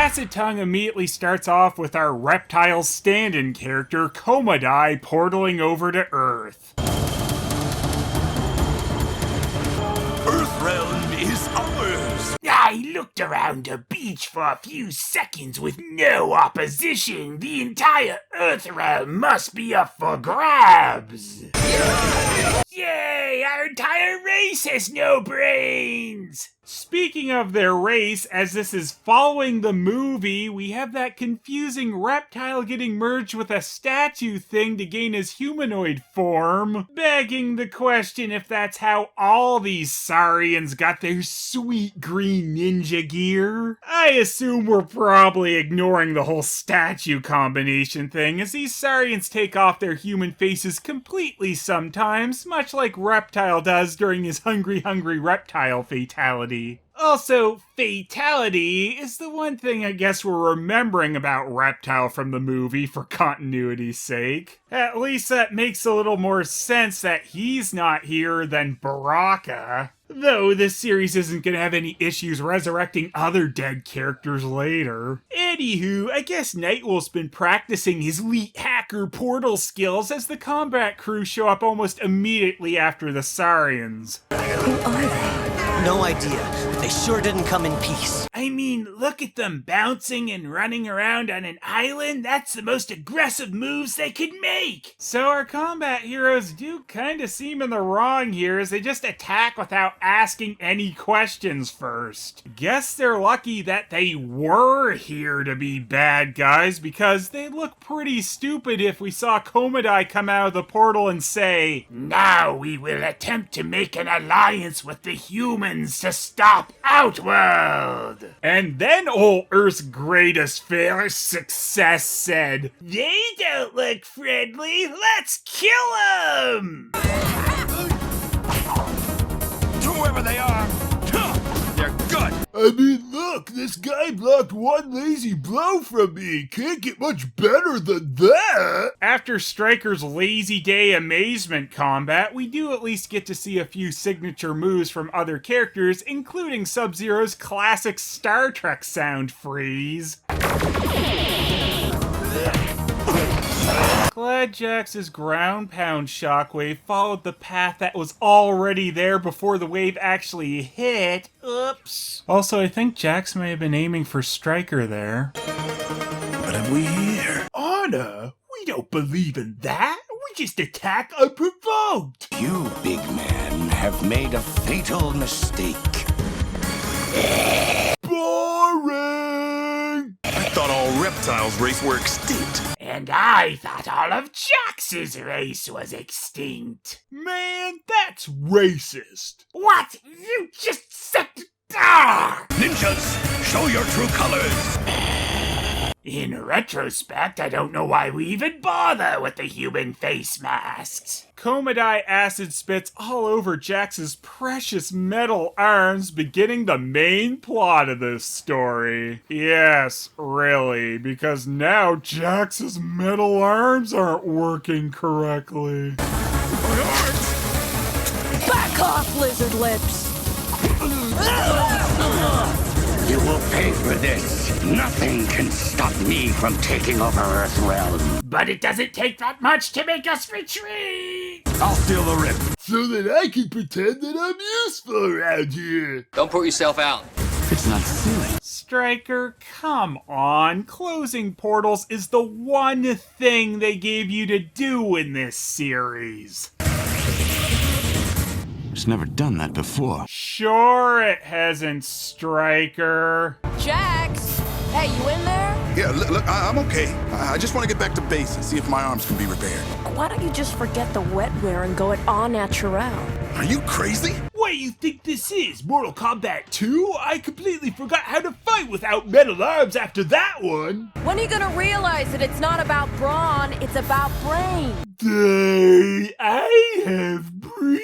Acid Tongue immediately starts off with our Reptile stand-in character, Kombat, portaling over to Earth. Earthrealm is ours! I looked around the beach for a few seconds with no opposition. The entire Earthrealm must be up for grabs. Yay! Our entire race has no brains! Speaking of their race, as this is following the movie, we have that confusing Reptile getting merged with a statue thing to gain his humanoid form, begging the question if that's how all these Saurians got their sweet green ninja gear. I assume we're probably ignoring the whole statue combination thing, as these Saurians take off their human faces completely sometimes, much like Reptile does during his Hungry Reptile fatality. Also, fatality is the one thing I guess we're remembering about Reptile from the movie for continuity's sake. At least that makes a little more sense that he's not here than Baraka. Though this series isn't gonna have any issues resurrecting other dead characters later. Anywho, I guess Nightwolf's been practicing his elite hacker portal skills as the combat crew show up almost immediately after the Saurians. Who are they? No idea. They sure didn't come in peace. I mean, look at them bouncing and running around on an island. That's the most aggressive moves they could make. So our combat heroes do kinda seem in the wrong here, as they just attack without asking any questions first. Guess they're lucky that they were here to be bad guys, because they'd look pretty stupid if we saw Kombat come out of the portal and say, "Now we will attempt to make an alliance with the humans to stop Outworld." And then old Earth's greatest failure success said, "They don't look friendly. Let's kill them!" Whoever they are, they're good! I mean, look, this guy blocked one lazy blow from me. Can't get much better than that. After Striker's lazy day amazement combat, we do at least get to see a few signature moves from other characters, including Sub-Zero's classic Star Trek sound freeze. Glad Jax's ground pound shockwave followed the path that was already there before the wave actually hit. Oops. Also, I think Jax may have been aiming for Striker there. What have we here? Honor? We don't believe in that. We just attack unprovoked. You, big man, have made a fatal mistake. Boring. I thought all reptiles' race were extinct. And I thought all of Jax's race was extinct. Man, that's racist. What? You just said... Ah! Ninjas, show your true colors! In retrospect, I don't know why we even bother with the human face masks. Kombat acid spits all over Jax's precious metal arms, beginning the main plot of this story. Yes, really, because now Jax's metal arms aren't working correctly. Back off, lizard lips! You will pay for this. Nothing can stop me from taking over Earthrealm. But it doesn't take that much to make us retreat! I'll steal the rip. So that I can pretend that I'm useful around here. Don't put yourself out. It's not silly. Striker, come on. Closing portals is the one thing they gave you to do in this series. It's never done that before. Sure it hasn't, Striker. Jax! Hey, you in there? Yeah, look, I'm okay. I just want to get back to base and see if my arms can be repaired. Why don't you just forget the wetware and go it au naturel? Are you crazy? What do you think this is, Mortal Kombat 2? I completely forgot how to fight without metal arms after that one. When are you gonna realize that it's not about brawn, it's about brain? I have brain.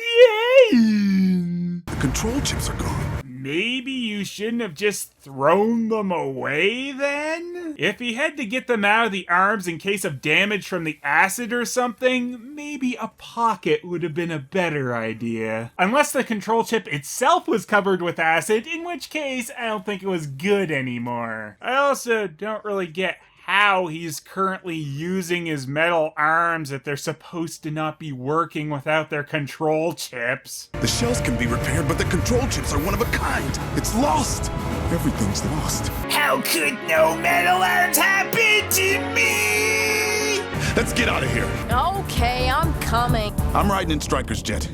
The control chips are gone. Maybe you he shouldn't have just thrown them away then? If he had to get them out of the arms in case of damage from the acid or something, maybe a pocket would have been a better idea. Unless the control chip itself was covered with acid, in which case I don't think it was good anymore. I also don't really get how he's currently using his metal arms if they're supposed to not be working without their control chips. The shells can be repaired, but the control chips are one of a kind. It's lost. Everything's lost. How could no metal arms happen to me? Let's get out of here. Okay, I'm coming. I'm riding in Stryker's jet.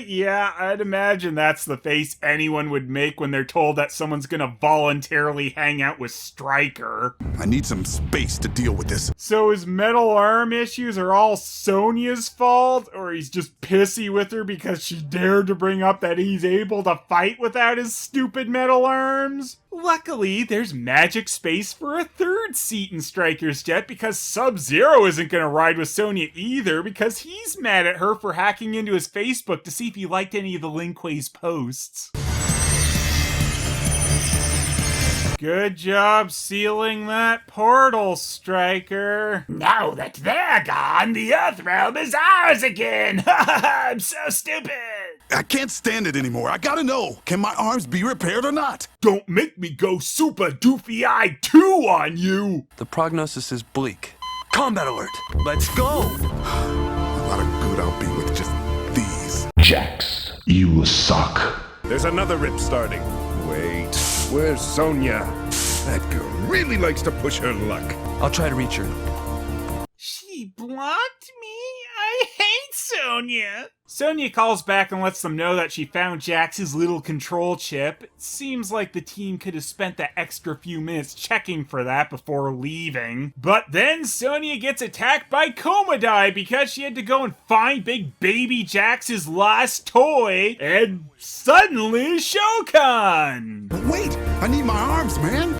Yeah, I'd imagine that's the face anyone would make when they're told that someone's gonna voluntarily hang out with Stryker. I need some space to deal with this. So his metal arm issues are all Sonya's fault? Or he's just pissy with her because she dared to bring up that he's able to fight without his stupid metal arms? Luckily, there's magic space for a third seat in Stryker's jet because Sub-Zero isn't gonna ride with Sonya either because he's mad at her for hacking into his Facebook to see if he liked any of the Lin Kuei's posts. Good job sealing that portal, Stryker. Now that they're gone, the Earthrealm is ours again. I'm so stupid. I can't stand it anymore. I gotta know. Can my arms be repaired or not? Don't make me go super doofy eye 2 on you! The prognosis is bleak. Combat alert! Let's go! A lot of good I'll be with just these. Jax, you suck. There's another rip starting. Wait, where's Sonya? That girl really likes to push her luck. I'll try to reach her. She blocked me? I hate Sonya. Sonya calls back and lets them know that she found Jax's little control chip. It seems like the team could have spent the extra few minutes checking for that before leaving. But then Sonya gets attacked by Kombat because she had to go and find big baby Jax's lost toy, and suddenly Shokan! But wait, I need my arms, man.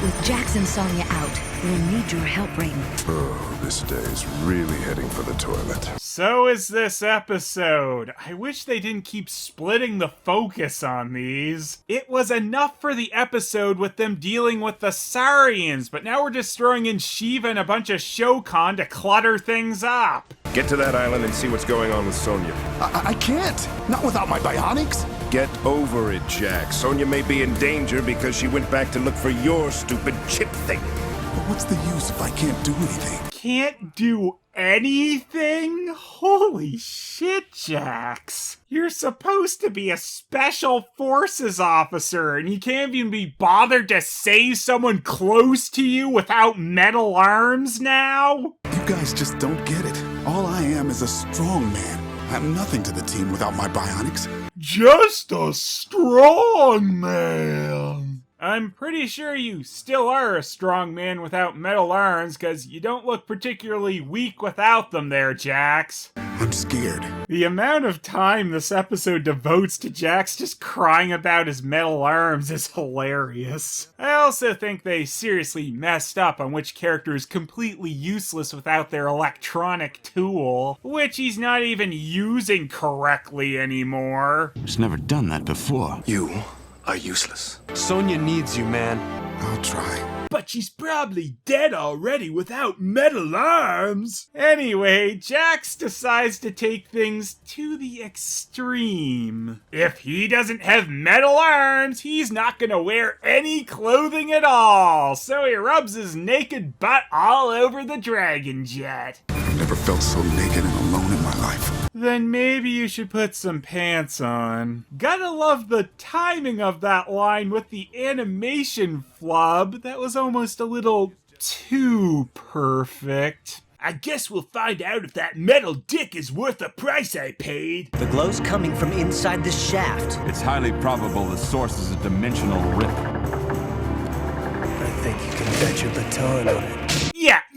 With Jax and Sonya out, we'll need your help, Raiden. Oh, this day is really heading for the toilet. So is this episode. I wish they didn't keep splitting the focus on these. It was enough for the episode with them dealing with the Saurians, but now we're just throwing in Sheeva and a bunch of Shokan to clutter things up. Get to that island and see what's going on with Sonya. I can't. Not without my bionics. Get over it, Jack. Sonya may be in danger because she went back to look for your stupid chip thing. But what's the use if I can't do anything? Can't do anything? Holy shit, Jax. You're supposed to be a special forces officer, and you can't even be bothered to save someone close to you without metal arms now? You guys just don't get it. All I am is a strong man. I'm nothing to the team without my bionics. Just a strong man. I'm pretty sure you still are a strong man without metal arms, because you don't look particularly weak without them there, Jax. I'm scared. The amount of time this episode devotes to Jax just crying about his metal arms is hilarious. I also think they seriously messed up on which character is completely useless without their electronic tool, which he's not even using correctly anymore. He's never done that before. You are useless. Sonya needs you, man. I'll try. But she's probably dead already without metal arms. Anyway, Jax decides to take things to the extreme. If he doesn't have metal arms, he's not gonna wear any clothing at all. So he rubs his naked butt all over the Dragon Jet. I've never felt so naked and alone in my life. Then maybe you should put some pants on. Gotta love the timing of that line with the animation flub. That was almost a little too perfect. I guess we'll find out if that metal dick is worth the price I paid. The glow's coming from inside the shaft. It's highly probable the source is a dimensional rip. I think you can bet your baton on it.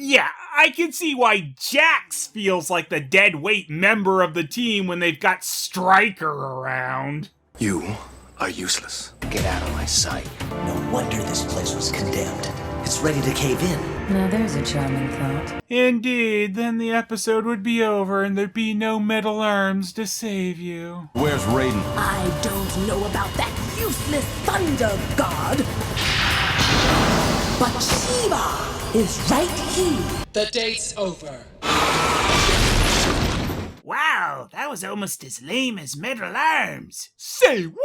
Yeah, I can see why Jax feels like the dead weight member of the team when they've got Stryker around. You are useless. Get out of my sight. No wonder this place was condemned. It's ready to cave in. Now there's a charming thought. Indeed, then the episode would be over and there'd be no metal arms to save you. Where's Raiden? I don't know about that useless thunder god. But Sheeva is right here. The date's over. Wow, that was almost as lame as Metal Arms. Say what?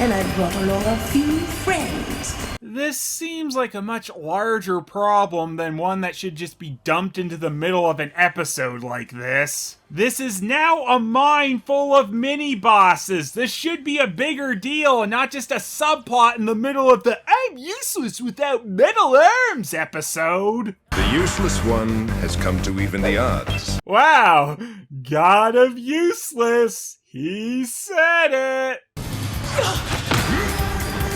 And I brought along a few friends. This seems like a much larger problem than one that should just be dumped into the middle of an episode like this. This is now a mine full of mini-bosses. This should be a bigger deal and not just a subplot in the middle of the I'm useless without metal arms episode. The useless one has come to even the odds. Wow, God of Useless. He said it.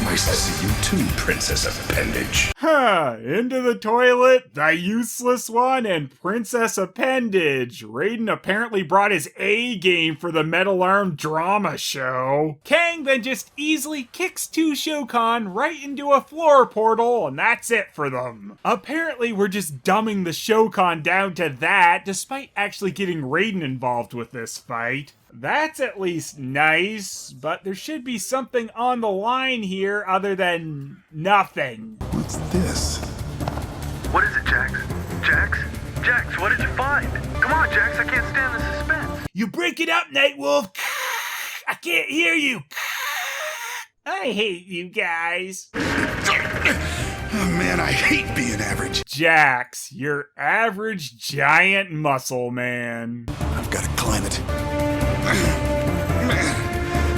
Nice to see you too, Princess Appendage. Into the toilet, the useless one, and Princess Appendage. Raiden apparently brought his A game for the Metal Arm drama show. Kang then just easily kicks two Shokan right into a floor portal, and that's it for them. Apparently we're just dumbing the Shokan down to that, despite actually getting Raiden involved with this fight. That's at least nice, but there should be something on the line here other than nothing. What's this? What is it, Jax? Jax? Jax, what did you find? Come on, Jax, I can't stand the suspense. You break it up, Nightwolf. I can't hear you. I hate you guys. Oh man, I hate being average. Jax, your average giant muscle man. I've got to climb it. Man,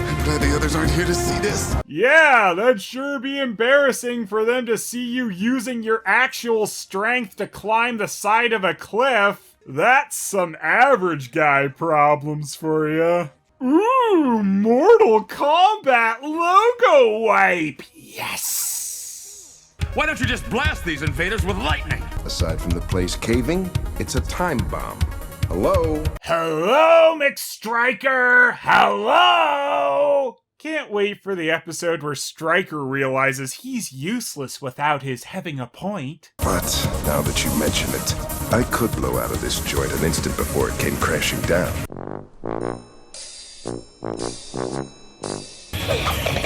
I'm glad the others aren't here to see this. Yeah, that'd sure be embarrassing for them to see you using your actual strength to climb the side of a cliff. That's some average guy problems for you. Ooh, Mortal Kombat logo wipe. Yes. Why don't you just blast these invaders with lightning? Aside from the place caving, it's a time bomb. Hello? Hello, McStriker. Hello. Can't wait for the episode where Stryker realizes he's useless without his having a point. But now that you mention it, I could blow out of this joint an instant before it came crashing down.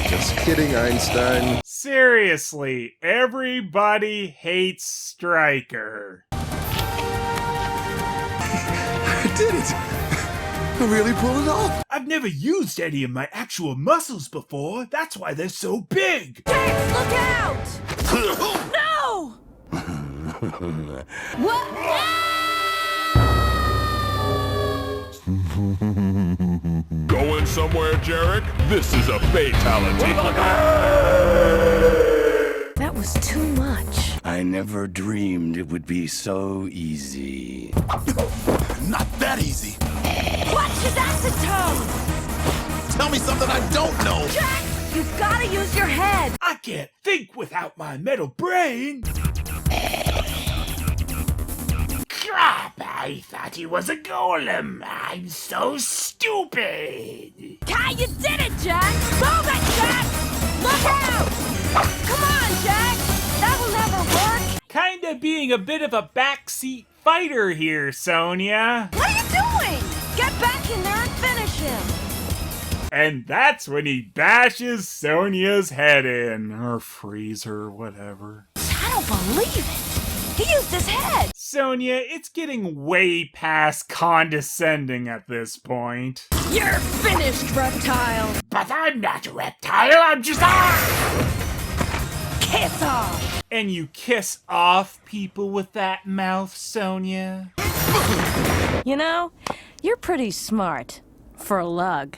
Just kidding, Einstein. Seriously, everybody hates Stryker. I did it! I really pulled it off! I've never used any of my actual muscles before. That's why they're so big. Jax, look out! No! What? Going somewhere, Jarek? This is a fatality. That was too much. I never dreamed it would be so easy. Not that easy. Watch his acetone! Tell me something I don't know. Jax, you've got to use your head. I can't think without my metal brain. Crap, I thought he was a golem. I'm so stupid. Kai, you did it, Jax! Move it, Jax! Look out! Come on, Jax! That'll never work! Kinda being a bit of a backseat fighter here, Sonya. What are you doing? Get back in there and finish him! And that's when he bashes Sonya's head in. Or frees her, whatever. I don't believe it! He used his head! Sonya, it's getting way past condescending at this point. You're finished, Reptile! But I'm not a reptile, I'm just... Kiss off! And you kiss off people with that mouth, Sonya? You know, you're pretty smart. For a lug.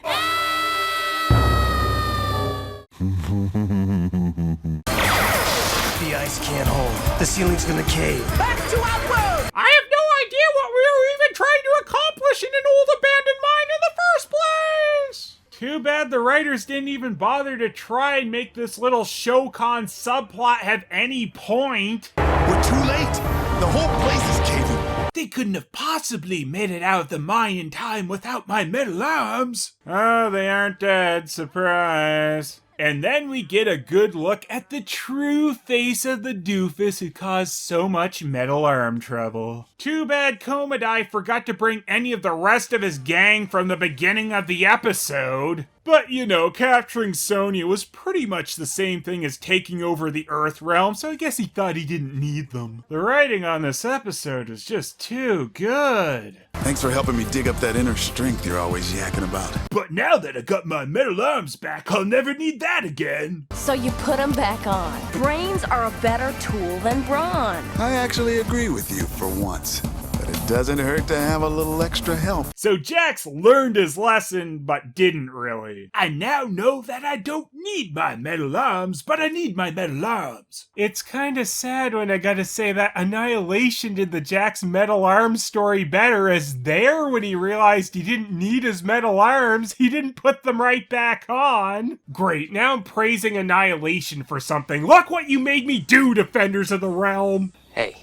The ice can't hold. The ceiling's gonna cave. Back to our world! I have no idea what we were even trying to accomplish in an old abandoned mine in the first place! Too bad the writers didn't even bother to try and make this little Shokan subplot have any point. We're too late. The whole place is caving. They couldn't have possibly made it out of the mine in time without my metal arms. Oh, they aren't dead. Surprise. And then we get a good look at the true face of the doofus who caused so much metal arm trouble. Too bad Kombat forgot to bring any of the rest of his gang from the beginning of the episode. But, you know, capturing Sonya was pretty much the same thing as taking over the Earth realm, so I guess he thought he didn't need them. The writing on this episode is just too good. Thanks for helping me dig up that inner strength you're always yakking about. But now that I got my metal arms back, I'll never need that again. So you put them back on. Brains are a better tool than brawn. I actually agree with you for once. But it doesn't hurt to have a little extra help. So Jax learned his lesson, but didn't really. I now know that I don't need my metal arms, but I need my metal arms. It's kinda sad when I gotta say that Annihilation did the Jax metal arms story better, as there, when he realized he didn't need his metal arms, he didn't put them right back on. Great, now I'm praising Annihilation for something. Look what you made me do, Defenders of the Realm! Hey,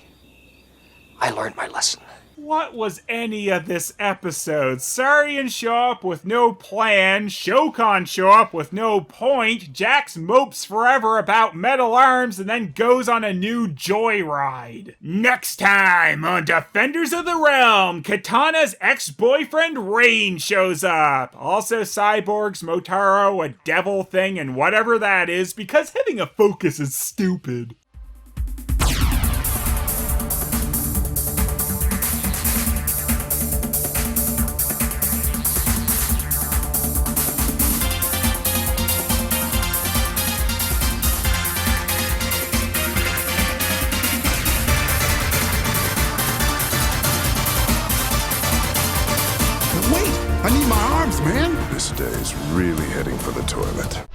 I learned my lesson. What was any of this episode? Saurian show up with no plan, Shokan show up with no point, Jax mopes forever about metal arms, and then goes on a new joyride. Next time on Defenders of the Realm, Katana's ex-boyfriend Rain shows up. Also Cyborgs, Motaro, a devil thing, and whatever that is, because having a focus is stupid. I need my arms, man. This day is really heading for the toilet.